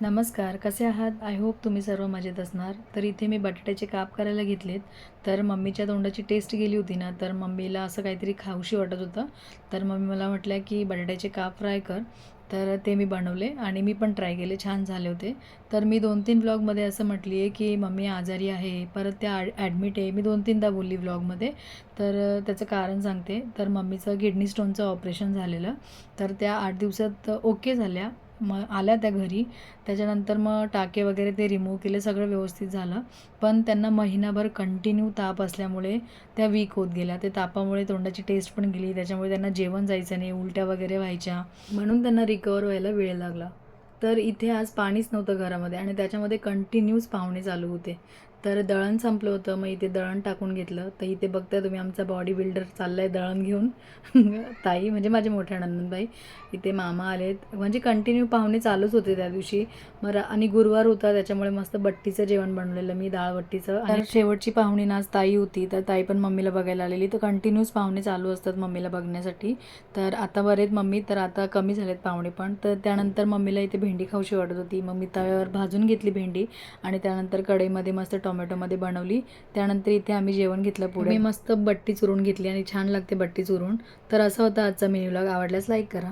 नमस्कार, कसे आहात? आय होप तुम्ही सर्व मजेत असणार. तर इथे मी बटाट्याचे काप करायला घेतलेत. तर मम्मीच्या तोंडाची टेस्ट गेली होती ना, तर मम्मीला असं काहीतरी खाऊशी वाटत होतं. तर मम्मी मला म्हटल्या, की बटाट्याचे काप फ्राय कर. तर ते मी बनवले आणि मी पण ट्राय केले, छान झाले होते. तर मी 2-3 व्लॉगमध्ये असं म्हटली आहे, की मम्मी आजारी आहे, परत त्या ॲडमिट आहे. मी 2-3दा बोलली व्लॉगमध्ये. तर त्याचं कारण सांगते. तर मम्मीचं किडनी स्टोनचं ऑपरेशन झालेलं. तर त्या 8 दिवसात ओके झाल्या. मग आल्या त्या घरी. त्याच्यानंतर मग टाके वगैरे ते रिमूव्ह केले, सगळं व्यवस्थित झालं. पण त्यांना महिनाभर कंटिन्यू ताप असल्यामुळे त्या वीक होत गेल्या. ते तापामुळे तोंडाची टेस्ट पण गेली, त्याच्यामुळे त्यांना जेवण जायचं नाही, उलट्या वगैरे व्हायच्या. म्हणून त्यांना रिकवर व्हायला वेळ लागला. तर इथे आज पाणीच नव्हतं घरामध्ये आणि त्याच्यामध्ये कंटिन्यूच पाहुणे चालू होते. तर दळण संपलं होतं, मग इथे दळण टाकून घेतलं. तर इथे बघताय तुम्ही आमचा बॉडी बिल्डर चाललाय दळण घेऊन. ताई म्हणजे माझे मोठ्या नंदनबाई. इथे मामा आलेत, म्हणजे कंटिन्यू पाहुणे चालूच होते त्या दिवशी. आणि गुरुवार होता त्याच्यामुळे मस्त बट्टीचं जेवण बनवलेलं मी, डाळ-बट्टीचं. आणि शेवटची पाहुणी ना आज ताई होती, तर ताई पण मम्मीला बघायला आलेली. तर कंटिन्यूच पाहुणे चालू असतात मम्मीला बघण्यासाठी. तर आता बरे आहेत मम्मी, तर आता कमी झालेत पाहुणे पण. तर त्यानंतर मम्मीला इथे भेंडी खाऊशी वाटत होती. मग मी तव्यावर भाजून घेतली भेंडी आणि त्यानंतर कढईमध्ये मस्त टोमॅटोमध्ये बनवली. त्यानंतर इथे आम्ही जेवण घेतलं पुढे. मी मस्त बट्टी चुरून घेतली आणि छान लागते बट्टी चुरून. तर असा होता आजचा मिनी व्लॉग. आवडल्यास लाईक करा.